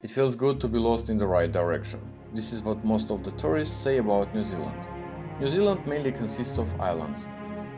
It feels good to be lost in the right direction. This is what most of the tourists say about New Zealand. New Zealand mainly consists of islands.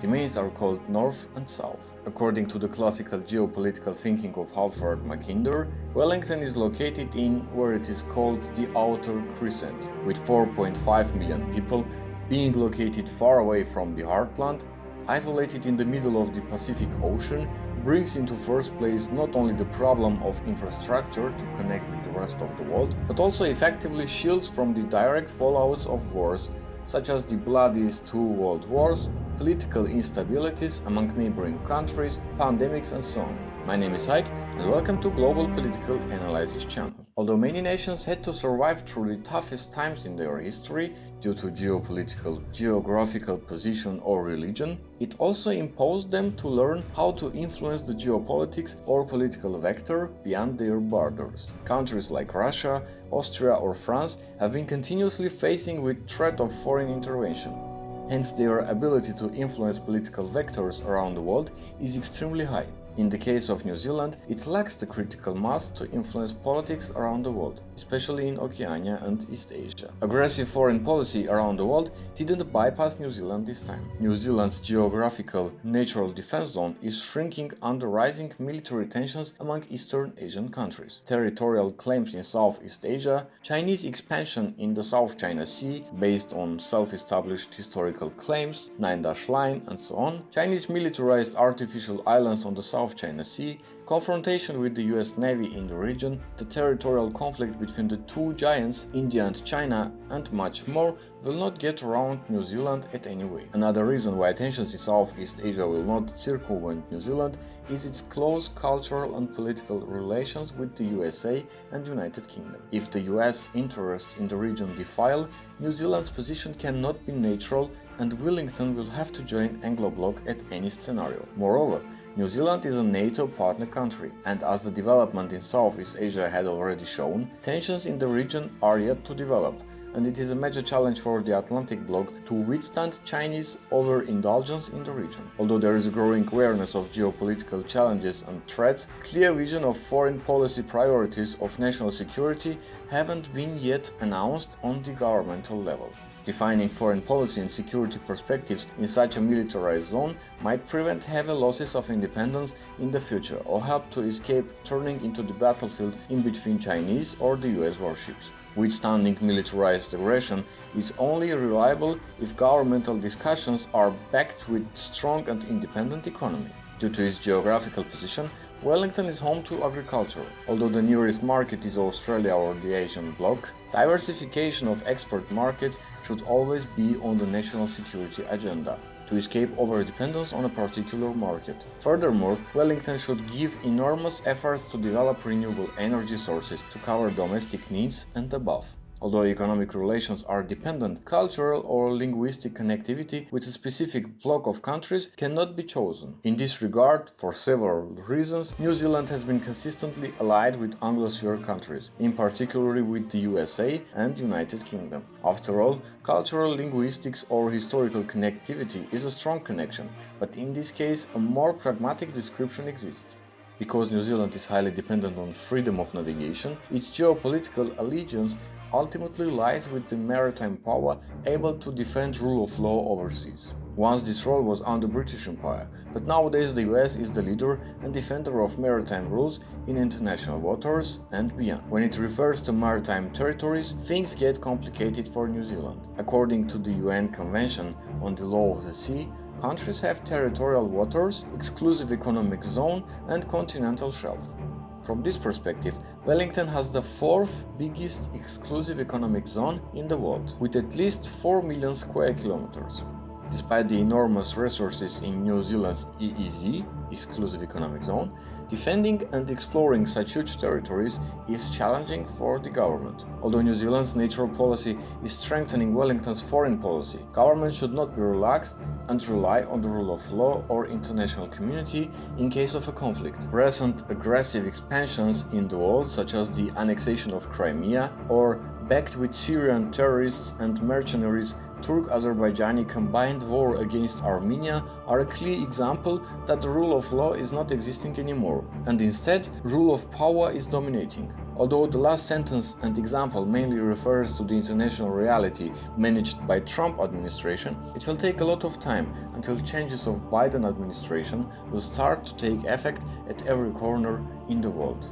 The mains are called North and South. According to the classical geopolitical thinking of Halford Mackinder, Wellington is located in where it is called the Outer Crescent, with 4.5 million people, being located far away from the heartland, isolated in the middle of the Pacific Ocean, brings into first place not only the problem of infrastructure to connect with the rest of the world, but also effectively shields from the direct fallouts of wars, such as the bloodiest two world wars, political instabilities among neighboring countries, pandemics and so on. My name is Heik and welcome to Global Political Analysis channel. Although many nations had to survive through the toughest times in their history due to geopolitical, geographical position or religion, it also imposed them to learn how to influence the geopolitics or political vector beyond their borders. Countries like Russia, Austria or France have been continuously facing with threat of foreign intervention. Hence their ability to influence political vectors around the world is extremely high. In the case of New Zealand, it lacks the critical mass to influence politics around the world, especially in Oceania and East Asia. Aggressive foreign policy around the world didn't bypass New Zealand this time. New Zealand's geographical natural defense zone is shrinking under rising military tensions among Eastern Asian countries. Territorial claims in Southeast Asia, Chinese expansion in the South China Sea based on self-established historical claims, Nine-Dash Line and so on, Chinese militarized artificial islands on the South China Sea, confrontation with the US Navy in the region, the territorial conflict between the two giants, India and China, and much more will not get around New Zealand at any way. Another reason why tensions in Southeast Asia will not circumvent New Zealand is its close cultural and political relations with the USA and United Kingdom. If the US interests in the region defile, New Zealand's position cannot be neutral and Wellington will have to join Anglo-Bloc at any scenario. Moreover, New Zealand is a NATO partner country, and as the development in Southeast Asia had already shown, tensions in the region are yet to develop, and it is a major challenge for the Atlantic bloc to withstand Chinese overindulgence in the region. Although there is a growing awareness of geopolitical challenges and threats, clear vision of foreign policy priorities of national security haven't been yet announced on the governmental level. Defining foreign policy and security perspectives in such a militarized zone might prevent heavy losses of independence in the future or help to escape turning into the battlefield in between Chinese or the US warships. Withstanding militarized aggression is only reliable if governmental discussions are backed with strong and independent economy. Due to its geographical position, Wellington is home to agriculture. Although the nearest market is Australia or the Asian bloc, diversification of export markets should always be on the national security agenda to escape over-dependence on a particular market. Furthermore, Wellington should give enormous efforts to develop renewable energy sources to cover domestic needs and above. Although economic relations are dependent, cultural or linguistic connectivity with a specific bloc of countries cannot be chosen. In this regard, for several reasons, New Zealand has been consistently allied with Anglosphere countries, in particular with the USA and United Kingdom. After all, cultural linguistics or historical connectivity is a strong connection, but in this case a more pragmatic description exists. Because New Zealand is highly dependent on freedom of navigation, its geopolitical allegiance ultimately lies with the maritime power able to defend rule of law overseas. Once this role was under British Empire, but nowadays the US is the leader and defender of maritime rules in international waters and beyond. When it refers to maritime territories, things get complicated for New Zealand. According to the UN Convention on the Law of the Sea, countries have territorial waters, exclusive economic zone and continental shelf. From this perspective, Wellington has the fourth biggest exclusive economic zone in the world, with at least 4 million square kilometers. Despite the enormous resources in New Zealand's EEZ, exclusive economic zone, defending and exploring such huge territories is challenging for the government. Although New Zealand's natural policy is strengthening Wellington's foreign policy, government should not be relaxed and rely on the rule of law or international community in case of a conflict. Recent aggressive expansions in the world, such as the annexation of Crimea or backed with Syrian terrorists and mercenaries, Turk-Azerbaijani combined war against Armenia are a clear example that the rule of law is not existing anymore, and instead rule of power is dominating. Although the last sentence and example mainly refers to the international reality managed by Trump administration, it will take a lot of time until changes of Biden administration will start to take effect at every corner in the world.